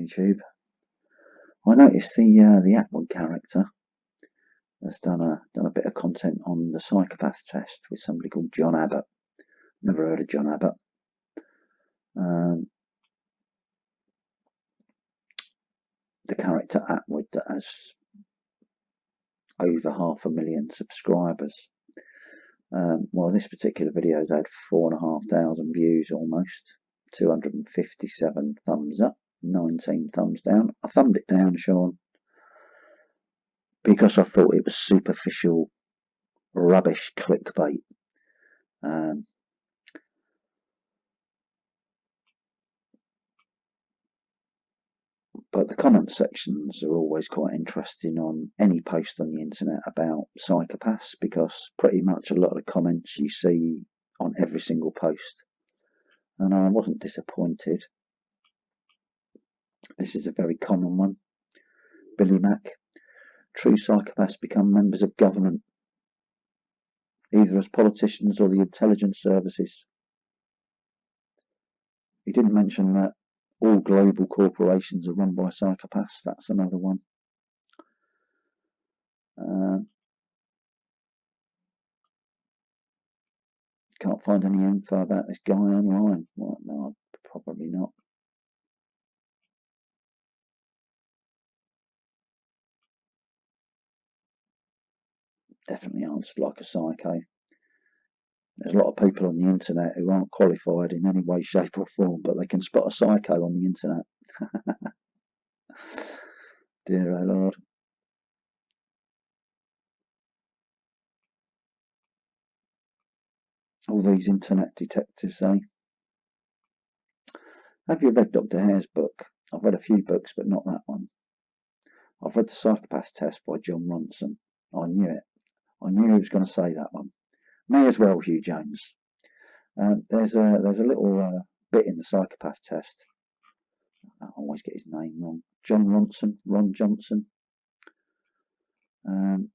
YouTube. I noticed the Atwood character has done a bit of content on the Psychopath test with somebody called John Abbott. Never heard of John Abbott. The character Atwood that has over 500,000 subscribers. Well, this particular video has had 4,500 views almost, 257 thumbs up, 19 thumbs down. I thumbed it down, Sean, because I thought it was superficial, rubbish clickbait. But the comment sections are always quite interesting on any post on the internet about psychopaths, because pretty much a lot of the comments you see on every single post. And I wasn't disappointed. This is a very common one. Billy Mack. True psychopaths become members of government, either as politicians or the intelligence services. He didn't mention that all global corporations are run by psychopaths. That's another one. Can't find any info about this guy online. Well, no, probably not. Definitely answered like a psycho. There's a lot of people on the internet who aren't qualified in any way, shape or form, but they can spot a psycho on the internet. Dear oh Lord. All these internet detectives, eh? Have you read Dr. Hare's book? I've read a few books, but not that one. I've read The Psychopath Test by John Ronson. I knew it. I knew he was going to say that one. May as well, Hugh Jones. There's a little bit in the Psychopath Test. I always get his name wrong. John Ronson, Ron Johnson. John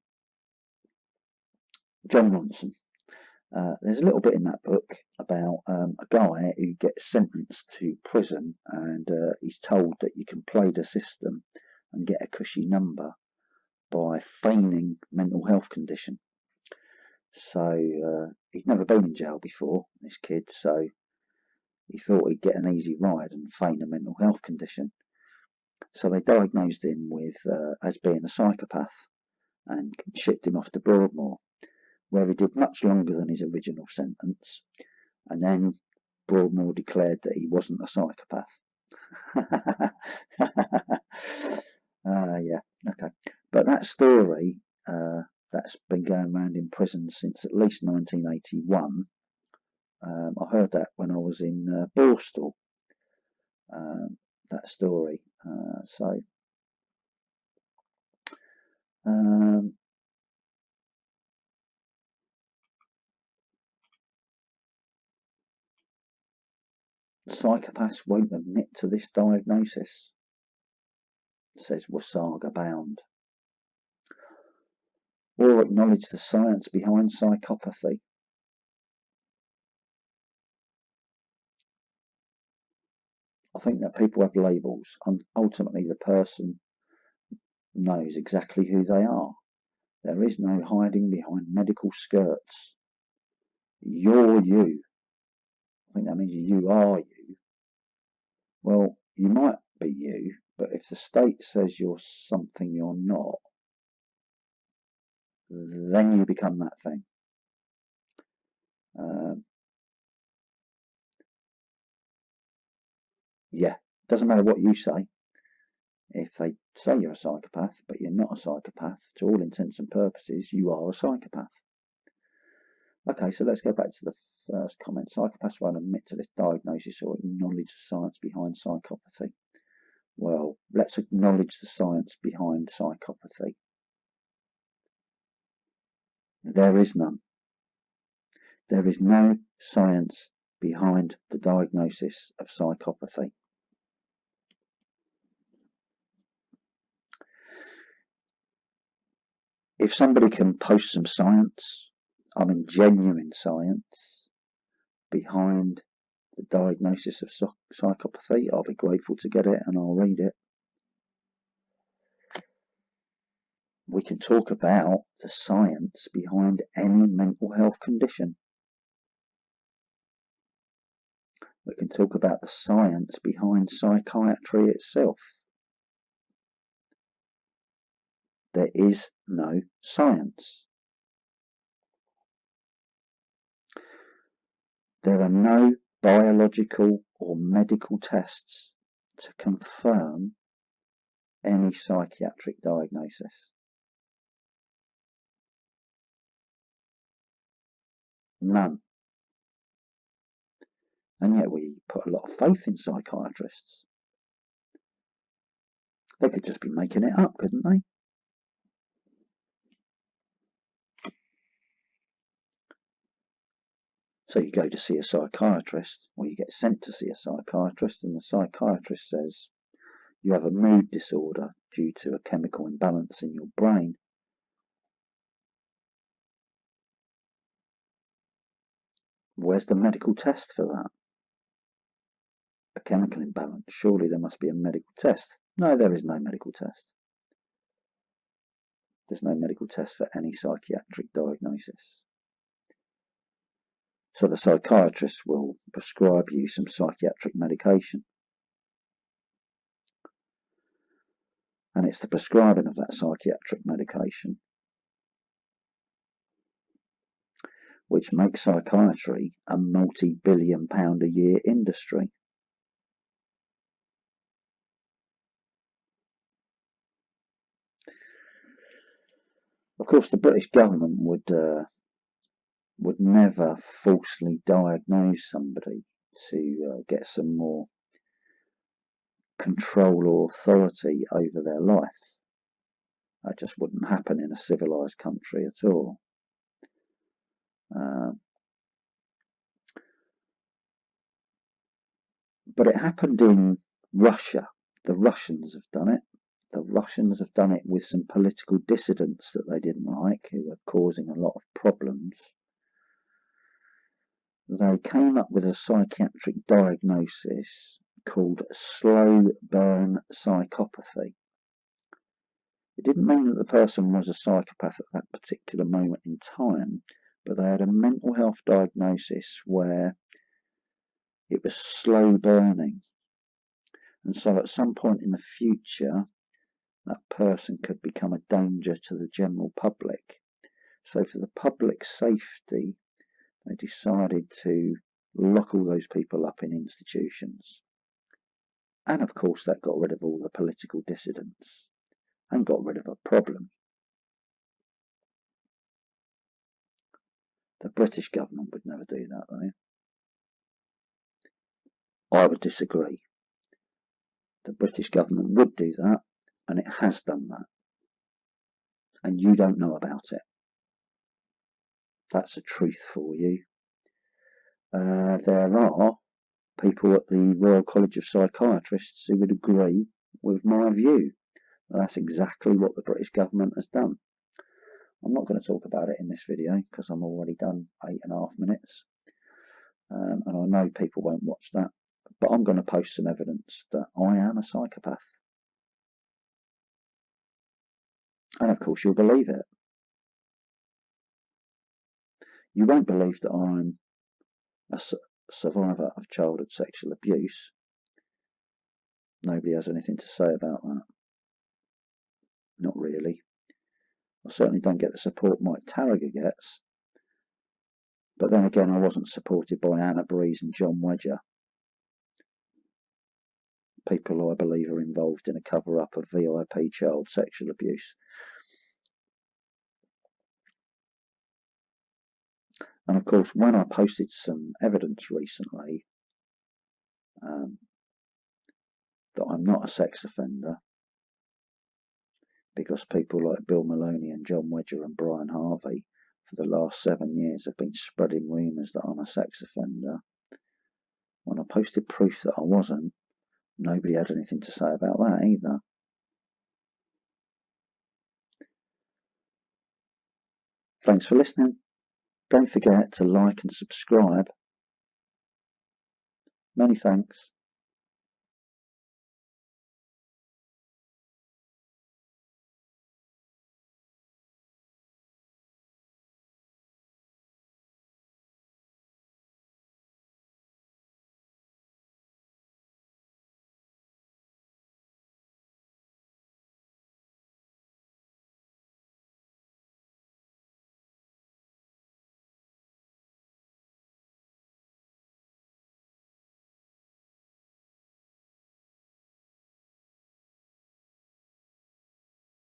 Ronson. There's a little bit in that book about a guy who gets sentenced to prison, and he's told that you can play the system and get a cushy number by feigning mental health condition. So he'd never been in jail before, this kid, so he thought he'd get an easy ride and feign a mental health condition. So they diagnosed him with as being a psychopath and shipped him off to Broadmoor, where he did much longer than his original sentence, and then Broadmoor declared that he wasn't a psychopath. Yeah, okay. But that story, that's been going around in prison since at least 1981. I heard that when I was in Borstal, that story. Psychopaths won't admit to this diagnosis, says Wasaga Bound, or acknowledge the science behind psychopathy. I think that people have labels, and ultimately the person knows exactly who they are. There is no hiding behind medical skirts. You're you. I think that means you are you. Well, you might be you, but if the state says you're something you're not, then you become that thing. Yeah, doesn't matter what you say. If they say you're a psychopath, but you're not a psychopath, to all intents and purposes, you are a psychopath. Okay, so let's go back to the first comment. Psychopaths won't admit to this diagnosis or acknowledge the science behind psychopathy. Well, let's acknowledge the science behind psychopathy. There is none. There is no science behind the diagnosis of psychopathy. If somebody can post some science, I mean genuine science, behind the diagnosis of psychopathy, I'll be grateful to get it and I'll read it. We can talk about the science behind any mental health condition. We can talk about the science behind psychiatry itself. There is no science. There are no biological or medical tests to confirm any psychiatric diagnosis. None. And yet we put a lot of faith in psychiatrists. They could just be making it up, couldn't they? So you go to see a psychiatrist, or you get sent to see a psychiatrist, and the psychiatrist says you have a mood disorder due to a chemical imbalance in your brain. Where's the medical test for that? A chemical imbalance. Surely there must be a medical test. No, there is no medical test. There's no medical test for any psychiatric diagnosis. So the psychiatrist will prescribe you some psychiatric medication. And it's the prescribing of that psychiatric medication which makes psychiatry a multi-billion-pound-a-year industry. Of course, the British government would never falsely diagnose somebody to get some more control or authority over their life. That just wouldn't happen in a civilized country at all. But it happened in Russia. The Russians have done it. The Russians have done it with some political dissidents that they didn't like, who were causing a lot of problems. They came up with a psychiatric diagnosis called slow burn psychopathy. It didn't mean that the person was a psychopath at that particular moment in time, but they had a mental health diagnosis where it was slow burning. And so at some point in the future, that person could become a danger to the general public. So for the public safety, they decided to lock all those people up in institutions. And of course that got rid of all the political dissidents and got rid of a problem. The British government would never do that, though. I would disagree. The British government would do that, and it has done that. And you don't know about it. That's a truth for you. There are people at the Royal College of Psychiatrists who would agree with my view. That's exactly what the British government has done. I'm not going to talk about it in this video because I'm already done 8.5 minutes. And I know people won't watch that, but I'm going to post some evidence that I am a psychopath. And of course you'll believe it. You won't believe that I'm a survivor of childhood sexual abuse. Nobody has anything to say about that. Not really. I certainly don't get the support Mike Tarrager gets. But then again, I wasn't supported by Anna Breeze and John Wedger, people I believe are involved in a cover-up of VIP child sexual abuse. And of course, when I posted some evidence recently that I'm not a sex offender, because people like Bill Maloney and John Wedger and Brian Harvey for the last 7 years have been spreading rumours that I'm a sex offender. When I posted proof that I wasn't, nobody had anything to say about that either. Thanks for listening. Don't forget to like and subscribe. Many thanks.